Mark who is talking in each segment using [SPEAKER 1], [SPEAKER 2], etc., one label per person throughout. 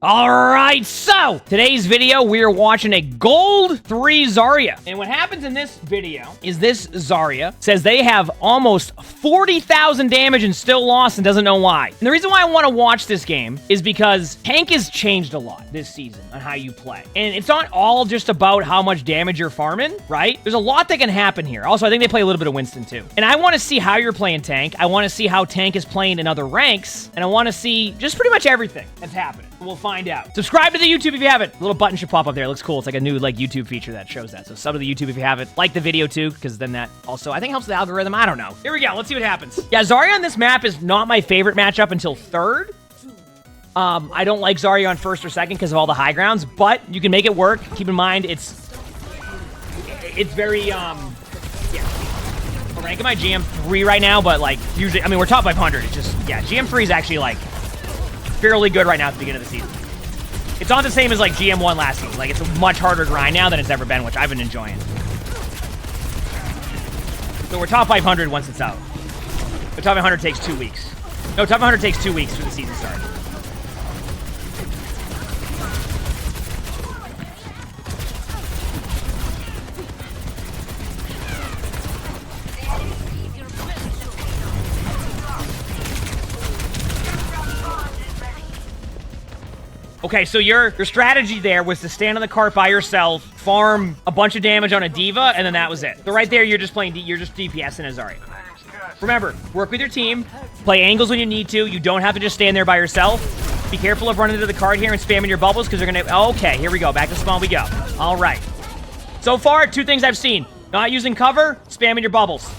[SPEAKER 1] Alright, so today's video, we are watching a Gold 3 Zarya. And what happens in this video is this Zarya says they have almost 40,000 damage and still lost and doesn't know why. And the reason why I want to watch this game is because tank has changed a lot this season on how you play. And it's not all just about how much damage you're farming, right? There's a lot that can happen here. Also, I think they play a little bit of Winston too. And I want to see how you're playing tank. I want to see how tank is playing in other ranks. And I want to see just pretty much everything that's happening. We'll find out. Subscribe to the YouTube if you haven't. The little button should pop up there. It looks cool. It's like a new YouTube feature that shows that. So sub to the YouTube if you haven't. Like the video too, because then that also, I think, helps the algorithm. I don't know. Here we go. Let's see what happens. Yeah, Zarya on this map is not my favorite matchup until third. I don't like Zarya on first or second because of all the high grounds, but you can make it work. Keep in mind, it's very, yeah. We're ranking my GM3 right now, but like, usually, I mean, we're top 500. It's just, yeah, GM3 is actually like, fairly good right now at the beginning of the season. It's not the same as like GM1 last season. Like, it's a much harder grind now than it's ever been, which I've been enjoying. So we're top 500 once it's out. But top 500 takes 2 weeks. No, top 500 takes 2 weeks for the season start. Okay, so your strategy there was to stand on the cart by yourself, farm a bunch of damage on a diva, and then that was it. So right there, you're just playing, you're just DPSing as Zarya. Remember, work with your team, play angles when you need to. You don't have to just stand there by yourself. Be careful of running into the cart here and spamming your bubbles, because they're gonna, okay, here we go, back to spawn we go. All right. So far, 2 things I've seen. Not using cover, spamming your bubbles.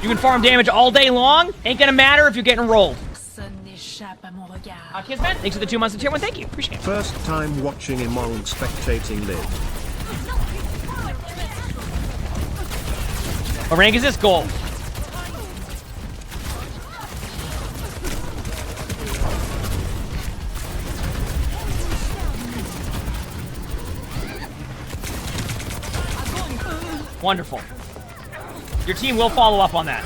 [SPEAKER 1] You can farm damage all day long, ain't gonna matter if you're getting rolled. Kismet, thanks for the 2 months of tier 1. Thank you. Appreciate it.
[SPEAKER 2] First time watching emongg spectating live.
[SPEAKER 1] What rank is this? Gold. Wonderful. Your team will follow up on that.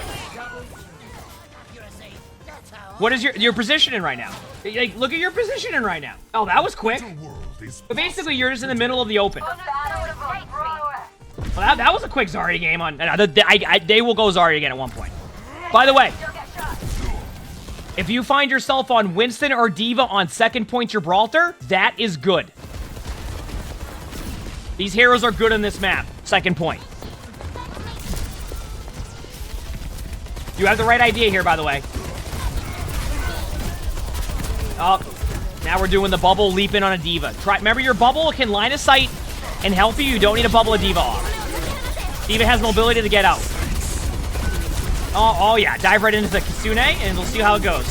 [SPEAKER 1] What is your positioning right now? Like, look at your positioning right now. Oh, that was quick. But basically, you're just in the middle of the open. Well, that was a quick Zarya game. They will go Zarya again at one point. By the way, if you find yourself on Winston or Diva on second point Gibraltar, that is good. These heroes are good on this map. Second point. You have the right idea here, by the way. Oh, now we're doing the bubble leap in on a diva. Remember, your bubble can line of sight and help you. You don't need to bubble a diva off. Diva has mobility to get out. Oh yeah, dive right into the Kitsune and we'll see how it goes.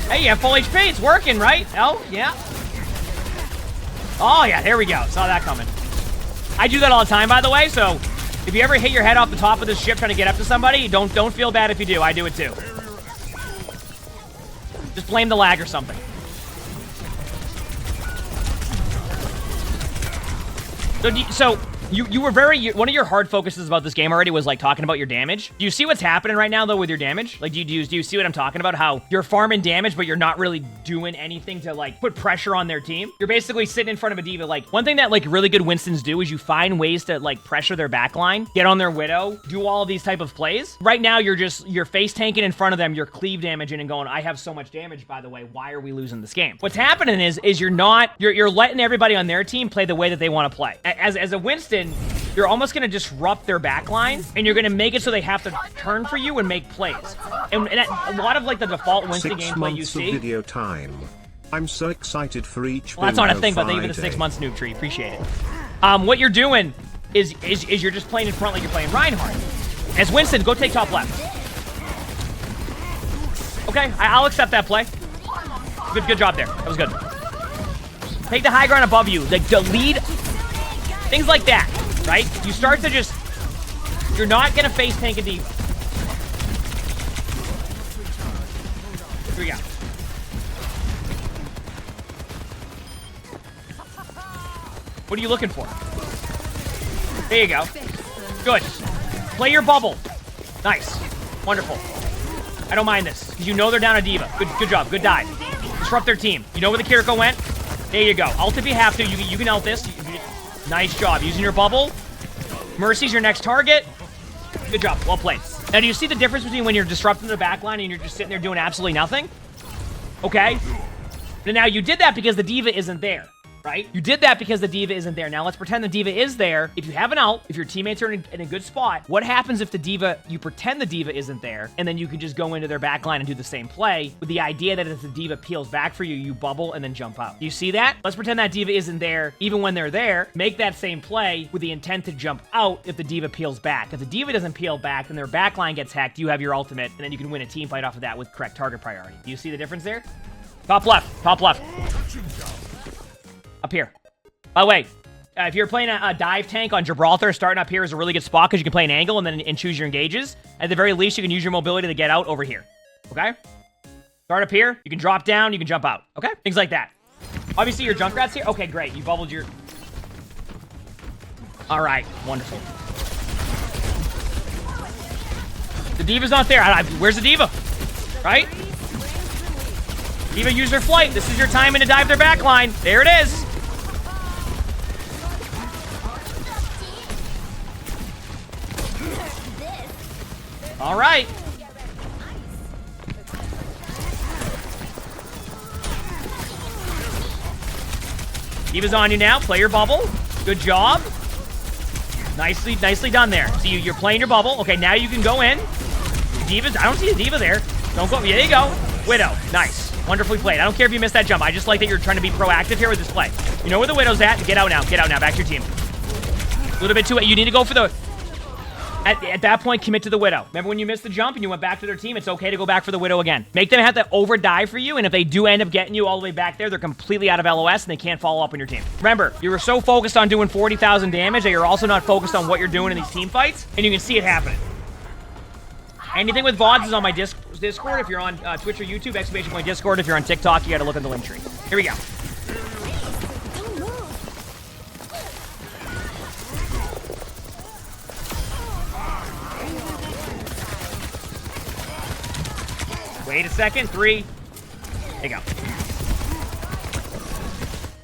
[SPEAKER 1] Hey, you have full HP. It's working, right? Oh, yeah. Oh yeah, there we go. Saw that coming. I do that all the time, by the way, so if you ever hit your head off the top of this ship trying to get up to somebody, don't feel bad if you do. I do it too. Just blame the lag or something. So you were one of your hard focuses about this game already was like talking about your damage. Do you see what's happening right now though with your damage? Like, do you see what I'm talking about? How you're farming damage, but you're not really doing anything to like put pressure on their team. You're basically sitting in front of a diva. Like, one thing that like really good Winstons do is you find ways to like pressure their backline, get on their widow, do all of these type of plays. Right now, you're face tanking in front of them, you're cleave damaging and going, I have so much damage, by the way, why are we losing this game? What's happening is you're letting everybody on their team play the way that they want to play. As a Winston, you're almost going to disrupt their backline, and you're going to make it so they have to turn for you and make plays. And a lot of like the default Winston gameplay you see.
[SPEAKER 2] Video time. I'm so excited for each.
[SPEAKER 1] Well, that's not a thing, but even the 6 months noob tree. Appreciate it. What you're doing is you're just playing in front like you're playing Reinhardt. As Winston, go take top left. Okay, I'll accept that play. Good job there. That was good. Take the high ground above you. Like, the lead. Things like that, right? You start to just... You're not going to face tank a diva. Here we go. What are you looking for? There you go. Good. Play your bubble. Nice. Wonderful. I don't mind this, because you know they're down a diva. Good job. Good dive. Disrupt their team. You know where the Kiriko went? There you go. Ult if you have to. You can ult this. Nice job. Using your bubble. Mercy's your next target. Good job. Well played. Now, do you see the difference between when you're disrupting the backline and you're just sitting there doing absolutely nothing? Okay. Now, you did that because the diva isn't there, right? You did that because the diva isn't there. Now, let's pretend the diva is there. If you have an ult, if your teammates are in a good spot, what happens if the diva, you pretend the diva isn't there, and then you can just go into their backline and do the same play with the idea that if the diva peels back for you, you bubble and then jump out. You see that? Let's pretend that diva isn't there even when they're there. Make that same play with the intent to jump out if the diva peels back. If the diva doesn't peel back and their backline gets hacked, you have your ultimate, and then you can win a team fight off of that with correct target priority. Do you see the difference there? Top left. Top left. Up here. By the way, if you're playing a dive tank on Gibraltar, starting up here is a really good spot because you can play an angle and choose your engages. At the very least, you can use your mobility to get out over here. Okay? Start up here. You can drop down. You can jump out. Okay? Things like that. Obviously, your Junkrat's here. Okay, great. You bubbled your... All right. Wonderful. The diva's not there. Where's the diva? Right? Diva used her flight. This is your time in to dive their backline. There it is. All right. Diva's on you now. Play your bubble. Good job. Nicely done there. So you're playing your bubble. Okay, now you can go in. Diva's, I don't see a diva there. Don't go. There you go. Widow. Nice. Wonderfully played. I don't care if you missed that jump. I just like that you're trying to be proactive here with this play. You know where the Widow's at. Get out now. Get out now. Back to your team. A little bit too... You need to go for the... At that point, commit to the Widow. Remember when you missed the jump and you went back to their team? It's okay to go back for the Widow again. Make them have to over-dive for you, and if they do end up getting you all the way back there, they're completely out of LOS, and they can't follow up on your team. Remember, you were so focused on doing 40,000 damage that you're also not focused on what you're doing in these team fights, and you can see it happening. Anything with VODs is on my Discord. If you're on Twitch or YouTube, ! Discord. If you're on TikTok, you gotta look in the link tree. Here we go. Wait a second. 3. There you go.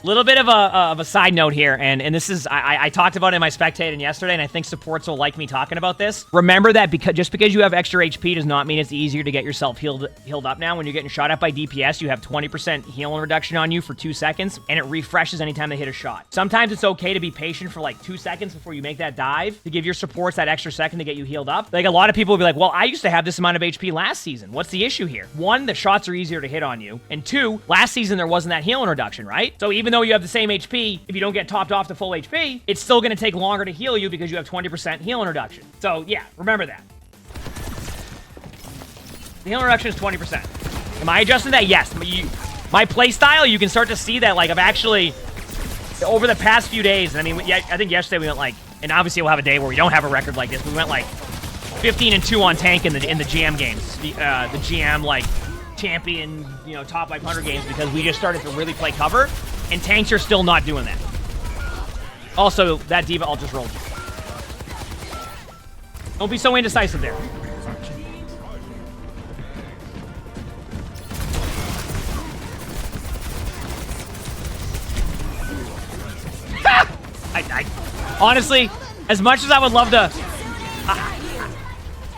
[SPEAKER 1] Little bit of a side note here, and this is, I talked about it in my Spectating yesterday, and I think supports will like me talking about this. Remember that just because you have extra HP does not mean it's easier to get yourself healed up now. When you're getting shot at by DPS, you have 20% healing reduction on you for 2 seconds, and it refreshes anytime they hit a shot. Sometimes it's okay to be patient for like 2 seconds before you make that dive to give your supports that extra second to get you healed up. Like a lot of people will be like, well, I used to have this amount of HP last season. What's the issue here? 1, the shots are easier to hit on you, and 2, last season there wasn't that healing reduction, right? So even though you have the same HP, if you don't get topped off to full HP, it's still going to take longer to heal you because you have 20% healing reduction. So yeah, remember that. The healing reduction is 20%. Am I adjusting that? Yes. My play style, you can start to see that, like, I've actually, over the past few days, and I mean, yeah, I think yesterday we went like, and obviously we'll have a day where we don't have a record like this, we went like 15-2 on tank in the GM games. The GM, like, champion, you know, top 500 games because we just started to really play cover, and tanks are still not doing that. Also, that diva ult just rolled you. Don't be so indecisive there. Honestly, as much as I would love to...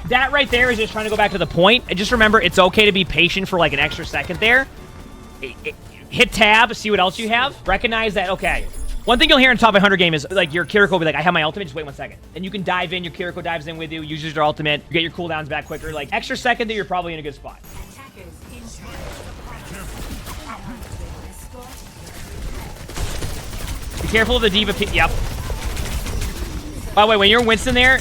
[SPEAKER 1] that right there is just trying to go back to the point. And just remember, it's okay to be patient for like an extra second there. Hit tab, see what else you have. Recognize that, okay. One thing you'll hear in top 100 game is like your Kiriko will be like, I have my ultimate, just wait 1 second. And you can dive in, your Kiriko dives in with you, uses your ultimate, you get your cooldowns back quicker. Like, extra second that you're probably in a good spot. Be careful of the diva. Yep. By the way, when you're Winston there,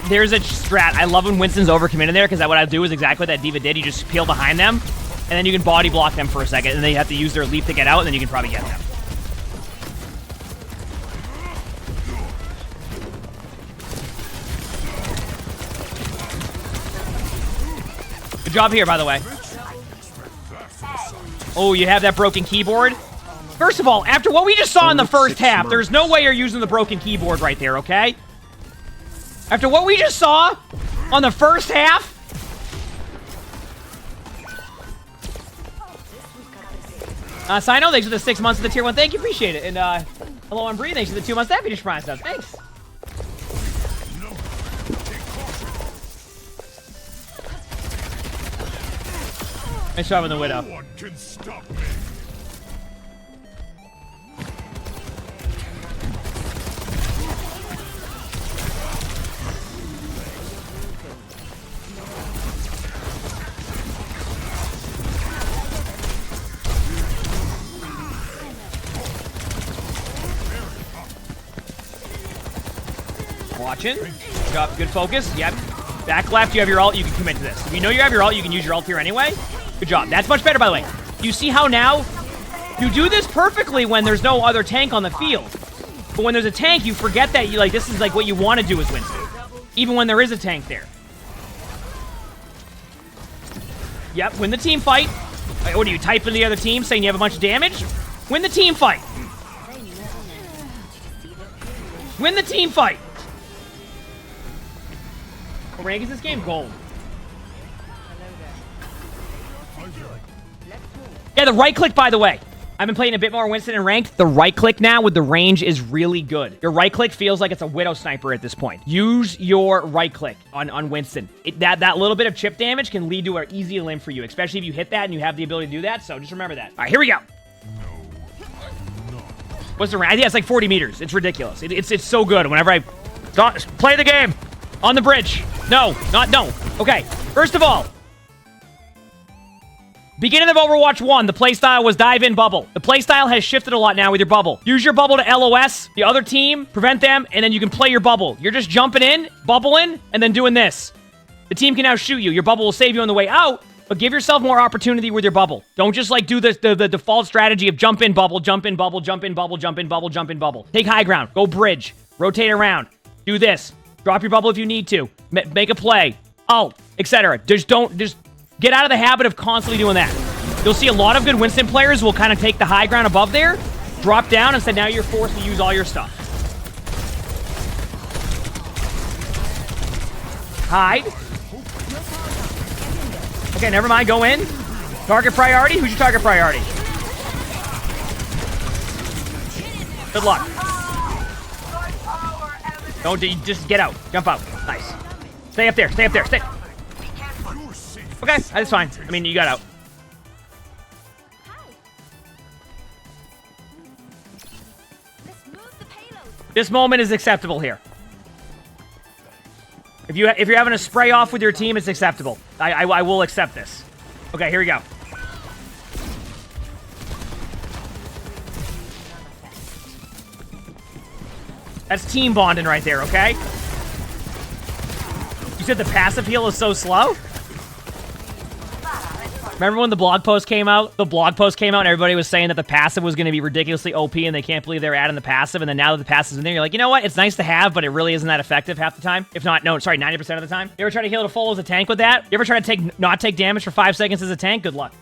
[SPEAKER 1] there's a strat. I love when Winston's overcommitted there because what I do is exactly what that diva did. You just peel behind them, and then you can body block them for a second, and then you have to use their leap to get out, and then you can probably get them. Good job here, by the way. Oh, you have that broken keyboard? First of all, after what we just saw in the first half, there's no way you're using the broken keyboard right there, okay? After what we just saw on the first half... Sino, thanks for the 6 months of the tier 1. Thank you, appreciate it. And hello, I'm Bree. Thanks for the 2 months. Happy to Prime stuff. Thanks. Nice job on the Widow.
[SPEAKER 2] No one can stop me.
[SPEAKER 1] Watching. Good job. Good focus. Yep. Back left, you have your ult. You can commit to this. If you know you have your ult, you can use your ult here anyway. Good job. That's much better, by the way. You see how now you do this perfectly when there's no other tank on the field. But when there's a tank, you forget that you this is like what you want to do as Winston. Even when there is a tank there. Yep, win the team fight. What do you type in the other team saying you have a bunch of damage? Win the team fight. Win the team fight. What rank is this game? Gold. Yeah, the right click, by the way. I've been playing a bit more Winston and ranked. The right click now with the range is really good. Your right click feels like it's a Widow sniper at this point. Use your right click on Winston. That little bit of chip damage can lead to an easy limb for you, especially if you hit that and you have the ability to do that. So just remember that. All right, here we go. What's the range? Yeah, it's like 40 meters. It's ridiculous. It's so good. Whenever I play the game on the bridge. No. Okay, first of all, beginning of Overwatch 1, the playstyle was dive in bubble. The playstyle has shifted a lot now with your bubble. Use your bubble to LOS the other team, prevent them, and then you can play your bubble. You're just jumping in, bubbling, and then doing this. The team can now shoot you. Your bubble will save you on the way out, but give yourself more opportunity with your bubble. Don't just do the default strategy of jump in bubble, jump in bubble, jump in bubble, jump in bubble, jump in bubble. Take high ground, go bridge, rotate around, do this. Drop your bubble if you need to. Make a play, ult, etc. Just get out of the habit of constantly doing that. You'll see a lot of good Winston players will kind of take the high ground above there, drop down, and say now you're forced to use all your stuff. Hide. Okay, never mind. Go in. Target priority. Who's your target priority? Good luck. Don't just get out. Jump out. Nice. Stay up there. Stay up there. Stay. Okay, that's fine. I mean, you got out. This moment is acceptable here. If you're having a spray off with your team, it's acceptable. I will accept this. Okay, here we go. That's team bonding right there, okay? You said the passive heal is so slow? Remember when the blog post came out? The blog post came out and everybody was saying that the passive was going to be ridiculously OP and they can't believe they were adding the passive. And then now that the passive's in there, you're like, you know what? It's nice to have, but it really isn't that effective half the time. If not, no, sorry, 90% of the time. You ever try to heal to full as a tank with that? You ever try to not take damage for 5 seconds as a tank? Good luck.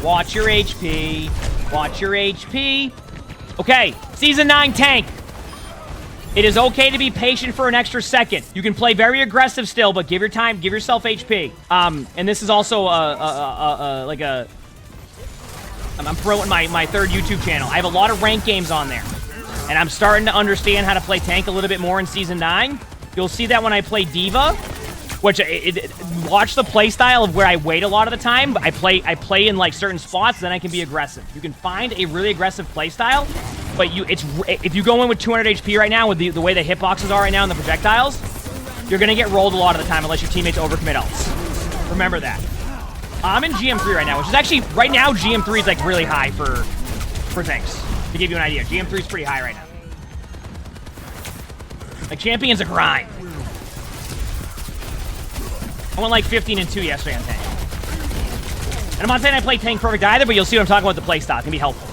[SPEAKER 1] Watch your HP. Watch your HP. Okay, Season 9 tank. It is okay to be patient for an extra second. You can play very aggressive still, but give yourself HP. And this is also I'm promoting my third YouTube channel. I have a lot of ranked games on there. And I'm starting to understand how to play tank a little bit more in Season 9. You'll see that when I play Diva. Which, watch the play style of where I wait a lot of the time. I play in like certain spots, then I can be aggressive. You can find a really aggressive play style, but if you go in with 200 HP right now with the way the hitboxes are right now and the projectiles, you're gonna get rolled a lot of the time unless your teammates overcommit ults. Remember that. I'm in GM3 right now, which is actually right now GM3 is like really high for tanks. To give you an idea, GM3 is pretty high right now. Like Champion's a grind. I went like 15 and 2 yesterday on tank. And I'm not saying I play tank perfect either, but you'll see what I'm talking about with the playstyle. It can be helpful.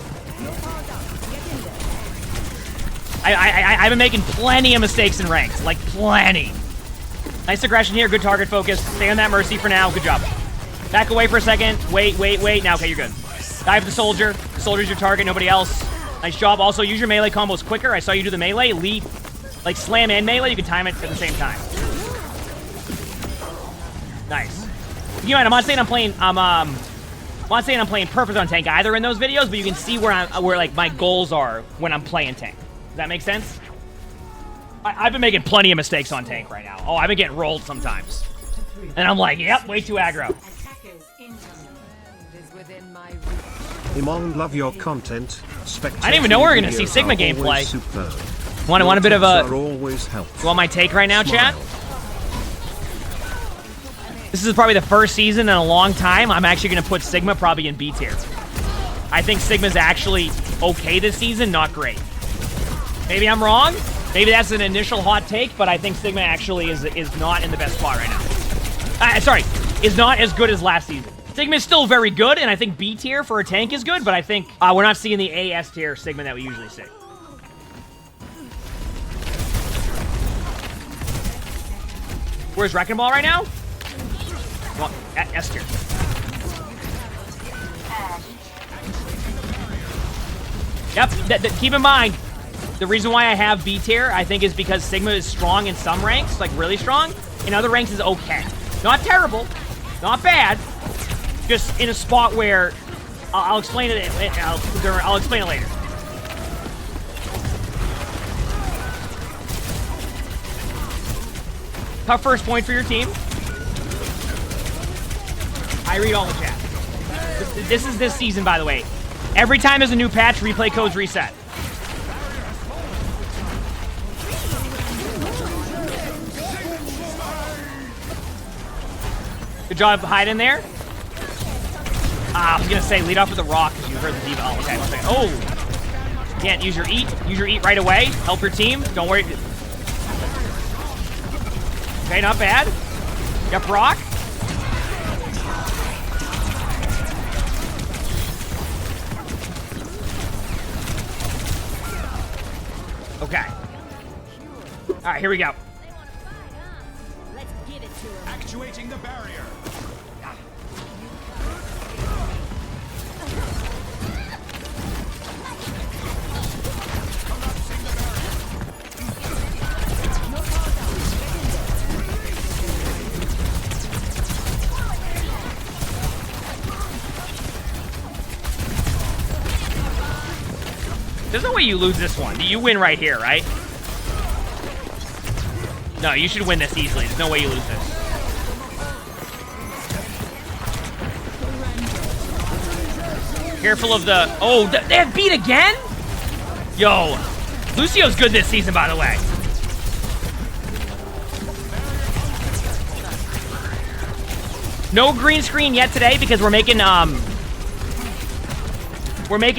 [SPEAKER 1] I've been making plenty of mistakes in ranks. Like, plenty. Nice aggression here. Good target focus. Stay on that Mercy for now. Good job. Back away for a second. Wait. Now, okay, you're good. Dive the Soldier. The Soldier's your target. Nobody else. Nice job. Also, use your melee combos quicker. I saw you do the melee. Lead, like slam and melee. You can time it at the same time. Nice. You know what? I'm not saying I'm playing. I'm not saying I'm playing perfect on tank either in those videos, but you can see where like my goals are when I'm playing tank. Does that make sense? I've been making plenty of mistakes on tank right now. Oh, I've been getting rolled sometimes. And I'm like, yep, way too aggro.
[SPEAKER 2] Emongg, love your content.
[SPEAKER 1] I didn't even know we were going to see Sigma gameplay. Want a bit of a... You want my take right now, chat? This is probably the first season in a long time I'm actually going to put Sigma probably in B tier. I think Sigma's actually okay this season, not great. Maybe I'm wrong. Maybe that's an initial hot take, but I think Sigma actually is not in the best spot right now. Sorry, is not as good as last season. Sigma is still very good, and I think B tier for a tank is good, but I think we're not seeing the A, S tier Sigma that we usually see. Where's Wrecking Ball right now? Well, at S tier. Yep, keep in mind, the reason why I have B tier, I think, is because Sigma is strong in some ranks, like really strong. In other ranks is okay. Not terrible, not bad, just in a spot where I'll explain it. I'll explain it later. Tough first point for your team. I read all the chat. This is this season, by the way. Every time there's a new patch, replay codes reset. Good job hiding there. I was gonna say lead off with the rock because you heard the D.Va. Oh, okay, one second. Oh, can't use your eat. Use your eat right away. Help your team. Don't worry. Okay, not bad. Yep, rock. Okay. All right, here we go.
[SPEAKER 3] Let's give it to him.
[SPEAKER 4] Actuating the barrier.
[SPEAKER 1] There's no way you lose this one. You win right here, right? No, you should win this easily. There's no way you lose this. Careful of the... Oh, they have beat again? Yo, Lucio's good this season, by the way. No green screen yet today because we're making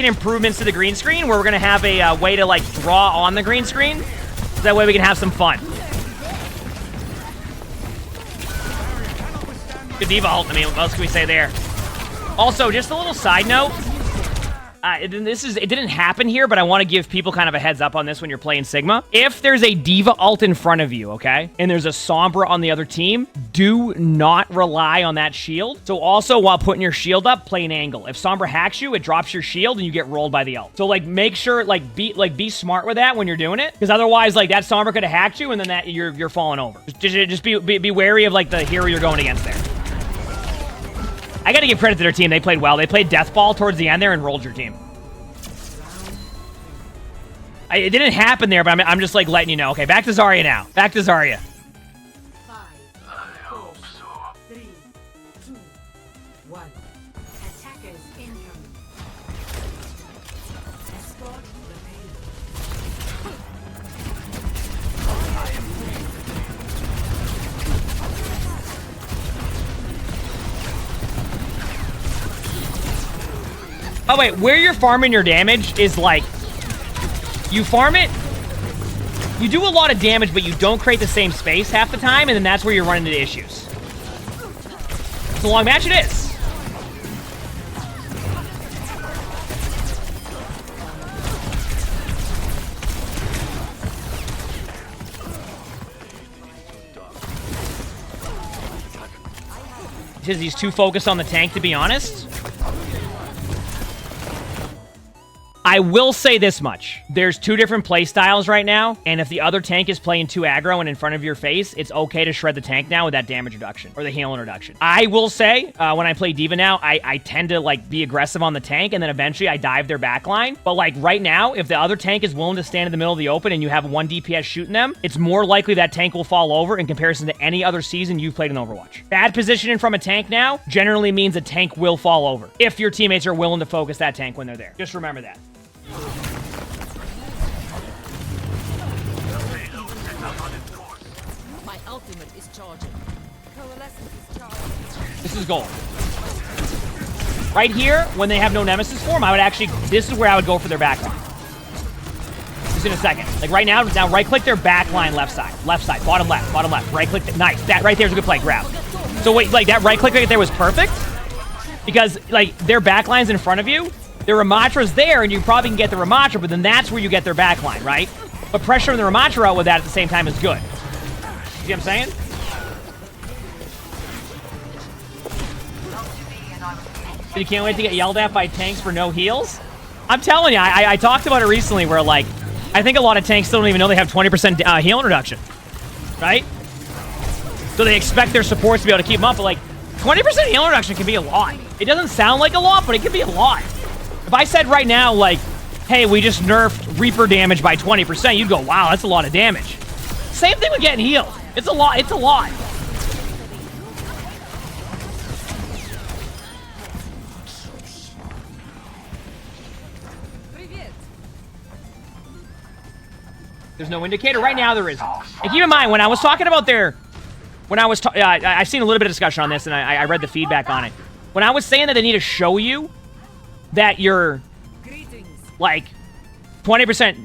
[SPEAKER 1] improvements to the green screen where we're gonna have a way to like draw on the green screen, so that way we can have some fun. Good D.Va ult. I mean, what else can we say there? Also, just a little side note. It didn't happen here, but I want to give people kind of a heads up on this when you're playing Sigma. If there's a D.Va ult in front of you, okay, and there's a Sombra on the other team, do not rely on that shield. So also, while putting your shield up, play an angle. If Sombra hacks you, it drops your shield and you get rolled by the ult. So like, make sure be smart with that when you're doing it, because otherwise, like that Sombra could have hacked you, and then that you're falling over. Just be wary of like the hero you're going against there. I got to give credit to their team. They played well. They played Deathball towards the end there and rolled your team. It didn't happen there, but I'm just like letting you know. Okay, back to Zarya now. Back to Zarya.
[SPEAKER 3] 5, 4, 3, 2, 1. Attackers incoming. Escort the
[SPEAKER 1] Oh wait, where you're farming your damage is like, you farm it, you do a lot of damage, but you don't create the same space half the time, and then that's where you're running into issues. It's a long match, it is. Because he's too focused on the tank, to be honest. I will say this much. There's two different play styles right now, and if the other tank is playing too aggro and in front of your face, it's okay to shred the tank now with that damage reduction or the heal introduction. I will say, when I play D.Va now, I tend to like be aggressive on the tank, and then eventually I dive their backline. But like right now, if the other tank is willing to stand in the middle of the open and you have one DPS shooting them, it's more likely that tank will fall over in comparison to any other season you've played in Overwatch. Bad positioning from a tank now generally means a tank will fall over if your teammates are willing to focus that tank when they're there. Just remember that.
[SPEAKER 3] My ultimate is charging. Coalescence is charging.
[SPEAKER 1] This is gold. Right here, when they have no nemesis form, I would actually, this is where I would go for their backline. Just in a second. Like right now right click their backline left side, bottom left, right click, nice. That right there is a good play, grab. So wait, like that right click right there was perfect because like their backline's in front of you, their Ramatra's there and you probably can get the Ramatra, but then that's where you get their backline, right? But pressuring the Ramatra out with that at the same time is good. See what I'm saying? You can't wait to get yelled at by tanks for no heals? I'm telling you, I talked about it recently where, like, I think a lot of tanks still don't even know they have 20% heal reduction, right? So they expect their supports to be able to keep them up, but, like, 20% heal reduction can be a lot. It doesn't sound like a lot, but it can be a lot. If I said right now, like, hey, we just nerfed Reaper damage by 20%, you'd go, wow, that's a lot of damage. Same thing with getting healed. It's a lot. It's a lot. There's no indicator. Right now, there isn't. And keep in mind, when I was talking about their... I've seen a little bit of discussion on this, and I read the feedback on it. When I was saying that they need to show you that you're, like, 20%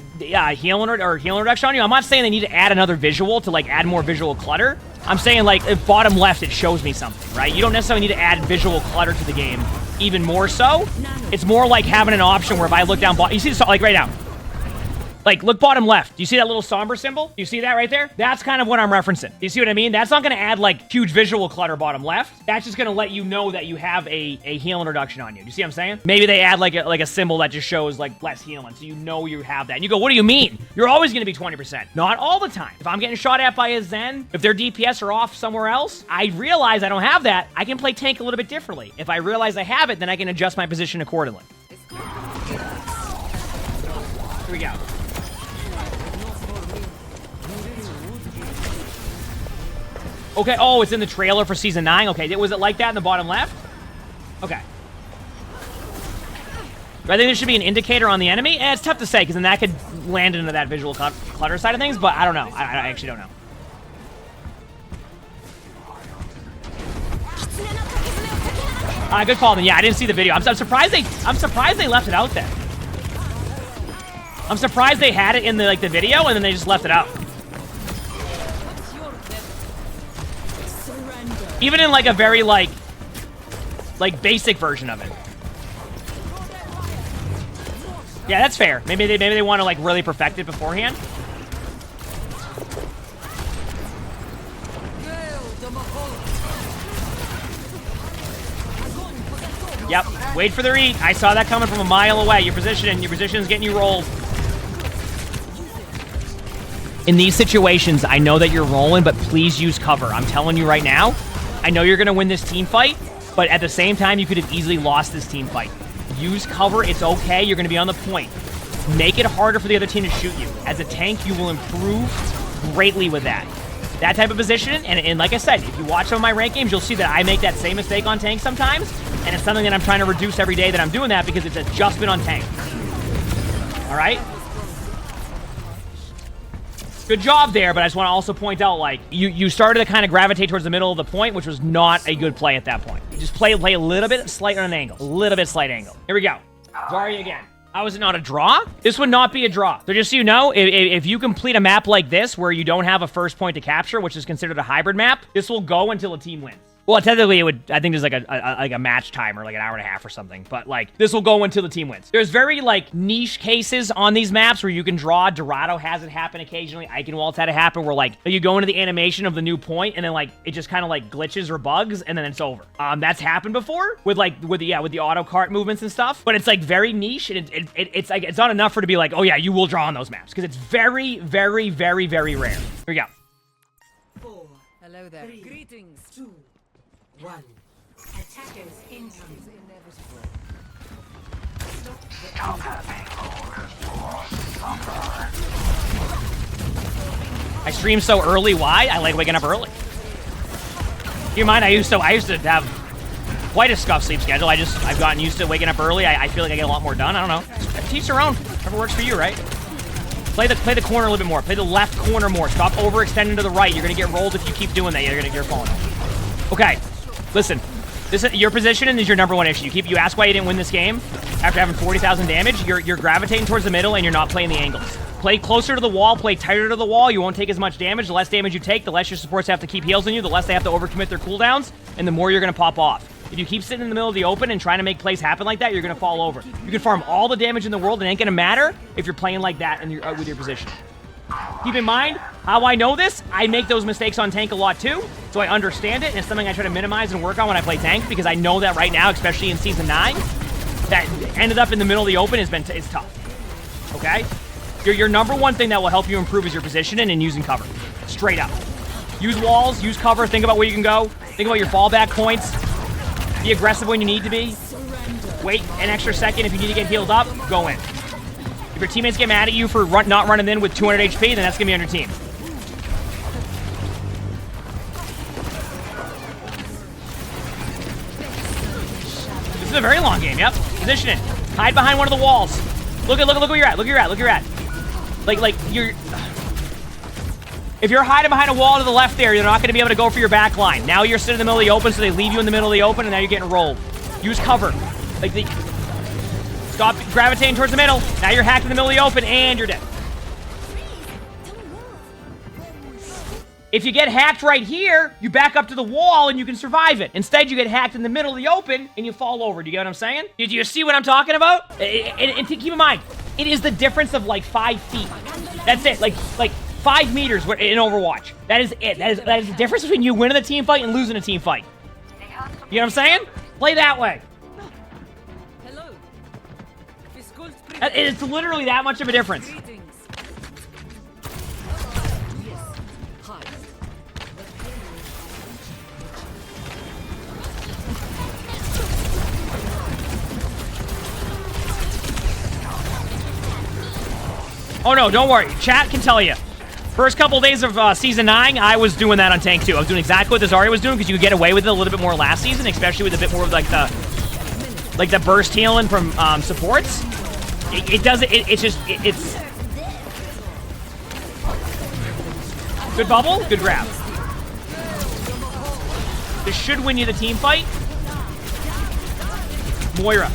[SPEAKER 1] healing reduction on you, I'm not saying they need to add another visual to, like, add more visual clutter. I'm saying, like, if bottom left, it shows me something, right? You don't necessarily need to add visual clutter to the game even more so. It's more like having an option where if I look down bottom... You see this, like, right now. Like, look bottom left. Do you see that little somber symbol? You see that right there? That's kind of what I'm referencing. You see what I mean? That's not going to add, like, huge visual clutter bottom left. That's just going to let you know that you have a healing reduction on you. Do you see what I'm saying? Maybe they add, like a symbol that just shows, like, less healing, so you know you have that. And you go, what do you mean? You're always going to be 20%. Not all the time. If I'm getting shot at by a Zen, if their DPS are off somewhere else, I realize I don't have that. I can play tank a little bit differently. If I realize I have it, then I can adjust my position accordingly. Here we go. Okay, oh, it's in the trailer for Season 9. Okay, was it like that in the bottom left? Okay. Do I think there should be an indicator on the enemy? It's tough to say, because then that could land into that visual clutter side of things, but I don't know. I actually don't know. Good call then. Yeah, I didn't see the video. I'm surprised they left it out there. I'm surprised they had it in the video, and then they just left it out. Even in, like, a very, like basic version of it. Yeah, that's fair. Maybe they want to, like, really perfect it beforehand. Yep. Wait for the read. I saw that coming from a mile away. Your position's getting you rolled. In these situations, I know that you're rolling, but please use cover. I'm telling you right now. I know you're going to win this team fight, but at the same time, you could have easily lost this team fight. Use cover. It's okay. You're going to be on the point. Make it harder for the other team to shoot you. As a tank, you will improve greatly with that. That type of position, and like I said, if you watch some of my rank games, you'll see that I make that same mistake on tank sometimes, and it's something that I'm trying to reduce every day that I'm doing that because it's adjustment on tank. All right? Good job there, but I just want to also point out, like, you started to kind of gravitate towards the middle of the point, which was not a good play at that point. You just play a little bit slight on an angle. A little bit slight angle. Here we go. Zarya again. How is it not a draw? This would not be a draw. So just so you know, if you complete a map like this, where you don't have a first point to capture, which is considered a hybrid map, this will go until a team wins. Well, technically, it would. I think there's like a match timer, like an hour and a half or something. But like this will go until the team wins. There's very like niche cases on these maps where you can draw. Dorado has it happen occasionally. Eichenwald's had it happen where like you go into the animation of the new point and then like it just kind of like glitches or bugs and then it's over. That's happened before with the auto cart movements and stuff. But it's like very niche and it's like it's not enough for it to be like, oh yeah, you will draw on those maps because it's very, very, very, very rare. Here we go.
[SPEAKER 3] 4. Hello there. Greetings.
[SPEAKER 4] 2, 1. Attackers incoming.
[SPEAKER 3] Inevitable.
[SPEAKER 1] I stream so early. Why? I like waking up early. Keep in mind, I used to have quite a scuffed sleep schedule. I've gotten used to waking up early. I feel like I get a lot more done. I don't know. Teach your own. Whatever works for you, right? Play the corner a little bit more. Play the left corner more. Stop overextending to the right. You're gonna get rolled if you keep doing that. You're falling. Okay, listen. Your positioning is your number one issue. You ask why you didn't win this game after having 40,000 damage. You're gravitating towards the middle and you're not playing the angles. Play closer to the wall. Play tighter to the wall. You won't take as much damage. The less damage you take, the less your supports have to keep heals on you. The less they have to overcommit their cooldowns, and the more you're gonna pop off. If you keep sitting in the middle of the open and trying to make plays happen like that, you're gonna fall over. You can farm all the damage in the world. It ain't gonna matter if you're playing like that and with your position. Keep in mind, how I know this, I make those mistakes on tank a lot too, so I understand it, and it's something I try to minimize and work on when I play tank, because I know that right now, especially in Season 9, that ended up in the middle of the open is tough, okay? Your number one thing that will help you improve is your positioning and using cover, straight up. Use walls, use cover, think about where you can go, think about your fallback points, be aggressive when you need to be, wait an extra second if you need to get healed up, go in. If your teammates get mad at you for not running in with 200 HP, then that's going to be on your team. This is a very long game, yep. Position it. Hide behind one of the walls. Look where you're at. Look where you're at. Like, you're... If you're hiding behind a wall to the left there, you're not going to be able to go for your back line. Now you're sitting in the middle of the open, so they leave you in the middle of the open, and now you're getting rolled. Use cover. Stop gravitating towards the middle. Now you're hacked in the middle of the open, and you're dead. If you get hacked right here, you back up to the wall, and you can survive it. Instead, you get hacked in the middle of the open, and you fall over. Do you get what I'm saying? Do you see what I'm talking about? And keep in mind, it is the difference of like 5 feet. That's it. Like 5 meters in Overwatch. That is it. That is the difference between you winning a team fight and losing a team fight. You know what I'm saying? Play that way.
[SPEAKER 3] Hello.
[SPEAKER 1] It's literally that much of a difference.
[SPEAKER 3] Greetings. Yes. Hi.
[SPEAKER 1] Oh no, don't worry. Chat can tell you. First couple days of Season 9, I was doing that on tank too. I was doing exactly what the Zarya was doing because you could get away with it a little bit more last season, especially with a bit more of like the burst healing from supports. It's good bubble, good grab. This should win you the team fight. Moira.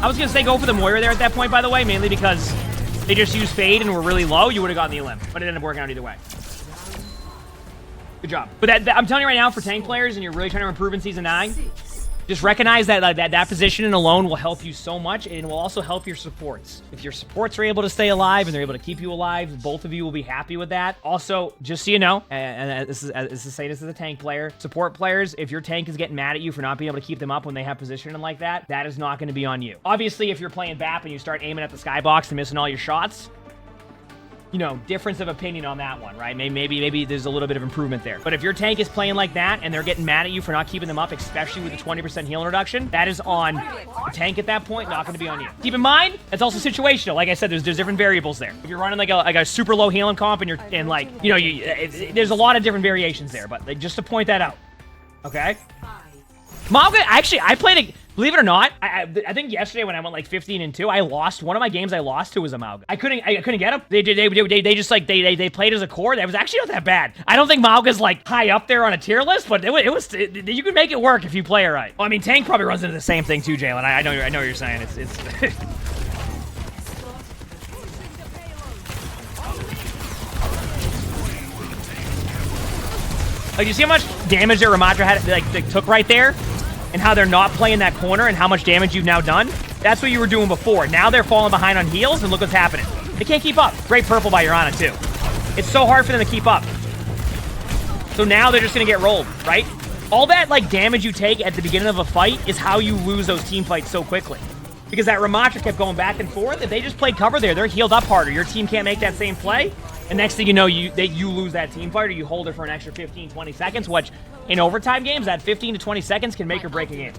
[SPEAKER 1] I was gonna say go for the Moira there at that point, by the way, mainly because they just used Fade and were really low. You would have gotten the elim, but it ended up working out either way. Good job. But I'm telling you right now, for tank players, and you're really trying to improve in Season 9, just recognize that positioning alone will help you so much, and it will also help your supports. If your supports are able to stay alive and they're able to keep you alive, both of you will be happy with that. Also, just so you know, and this is saying this as a tank player, support players, if your tank is getting mad at you for not being able to keep them up when they have positioning like that, that is not going to be on you. Obviously, if you're playing BAP and you start aiming at the skybox and missing all your shots, you know, difference of opinion on that one, right? Maybe there's a little bit of improvement there. But if your tank is playing like that and they're getting mad at you for not keeping them up, especially with the 20% healing reduction, that is on the tank at that point, not going to be on you. Keep in mind, it's also situational. Like I said, there's different variables there. If you're running like a super low healing comp and there's a lot of different variations there. But just to point that out, okay? Mauga, actually, I played a... Believe it or not, I think yesterday when I went like 15-2, I lost one of my games. I lost to was Emongg. I couldn't get him. They just like they played as a core. That was actually not that bad. I don't think Mauga's like high up there on a tier list, but it was you can make it work if you play it right. Well, I mean, Tank probably runs into the same thing too, Jalen. I know what you're saying. It's Like, you see how much damage their Ramatra had, like, they took right there? And how they're not playing that corner and how much damage you've now done? That's what you were doing before. Now they're falling behind on heals, and look what's happening. They can't keep up. Great purple by Urana, too. It's so hard for them to keep up. So now they're just going to get rolled, right? All that, like, damage you take at the beginning of a fight is how you lose those team fights so quickly. Because that Ramatra kept going back and forth. If they just played cover there, they're healed up harder. Your team can't make that same play. And next thing you know, you lose that team fight, or you hold it for an extra 15, 20 seconds, which in overtime games, that 15 to 20 seconds can make or break a game.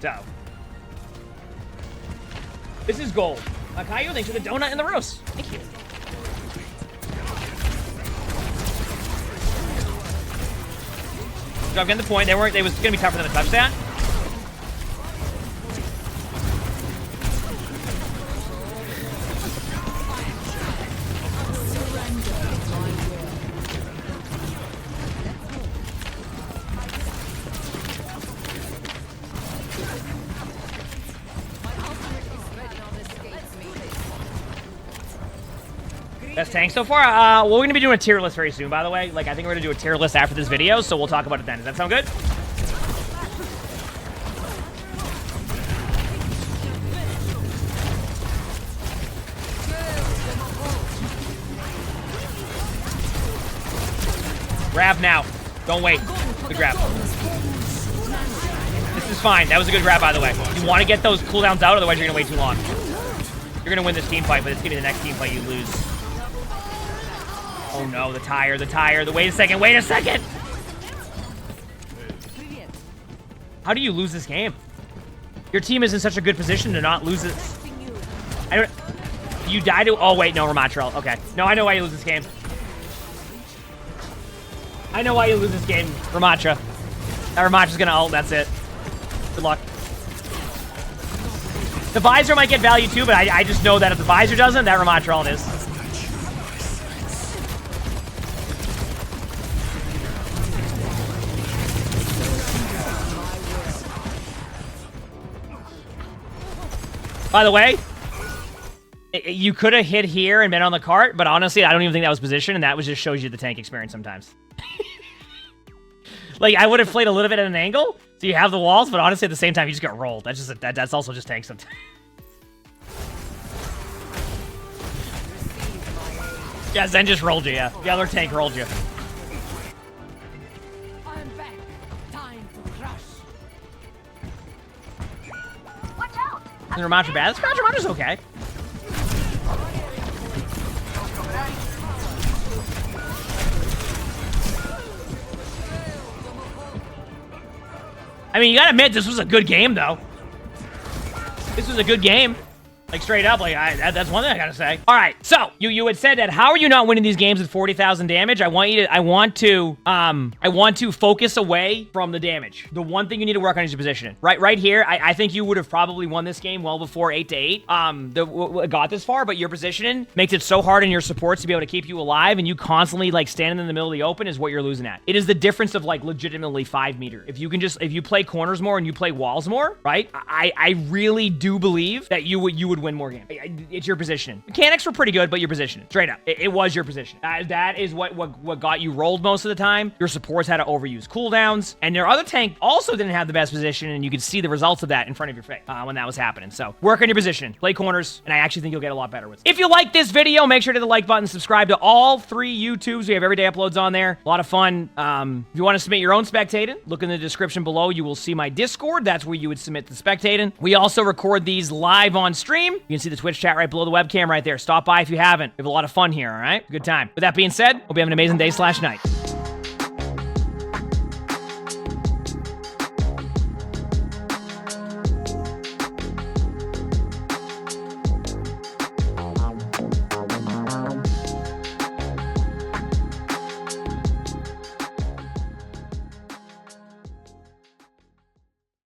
[SPEAKER 1] So. This is gold. Caillou, thanks for the donut and the roast. Thank you. So I'm getting the point. It was going to be tough for them to touch that. Best tank so far? Well, we're going to be doing a tier list very soon, by the way. Like, I think we're going to do a tier list after this video, so we'll talk about it then. Does that sound good? Grab now. Don't wait. Good grab. This is fine. That was a good grab, by the way. You want to get those cooldowns out, otherwise you're going to wait too long. You're going to win this team fight, but it's going to be the next team fight you lose. Oh no, the tire. Wait a second. How do you lose this game? Your team is in such a good position to not lose it. You die to, oh wait, no, Ramatra. Okay. No, I know why you lose this game. Ramatra. That Ramatra's gonna ult, that's it. Good luck. The visor might get value too, but I just know that if the visor doesn't, that Ramatra ult is. By the way, you could have hit here and been on the cart, but honestly, I don't even think that was position, and that was just shows you the tank experience sometimes. Like, I would have played a little bit at an angle, so you have the walls, but honestly, at the same time, you just got rolled. That's just that's also just tank sometimes. Yeah, Zen just rolled you, yeah. The other tank rolled you.
[SPEAKER 3] I'm back. Time to crush.
[SPEAKER 1] Is Ramatra bad? Ramatra's okay. I mean, you gotta admit, this was a good game, though. This was a good game. Like, straight up, like, that's one thing I gotta say. All right, so you had said that, how are you not winning these games with 40,000 damage? I want to focus away from the damage. The one thing you need to work on is your positioning. Right here, I think you would have probably won this game well before 8-8. Got this far, but your positioning makes it so hard in your supports to be able to keep you alive, and you constantly, like, standing in the middle of the open is what you're losing at. It is the difference of, like, legitimately 5 meters. If you play corners more and you play walls more, right? I really do believe that you would win more games. It's your positioning. Mechanics were pretty good, but your positioning. Straight up. It was your position. That is what got you rolled most of the time. Your supports had to overuse cooldowns, and your other tank also didn't have the best position, and you could see the results of that in front of your face when that was happening. So work on your positioning. Play corners, and I actually think you'll get a lot better with it. If you like this video, make sure to hit the like button, subscribe to all 3 YouTubes. We have everyday uploads on there. A lot of fun. If you want to submit your own spectating, look in the description below. You will see my Discord. That's where you would submit the spectating. We also record these live on stream. You can see the Twitch chat right below the webcam right there. Stop by if you haven't. We have a lot of fun here, all right? Good time. With that being said, hope you have an amazing day/night.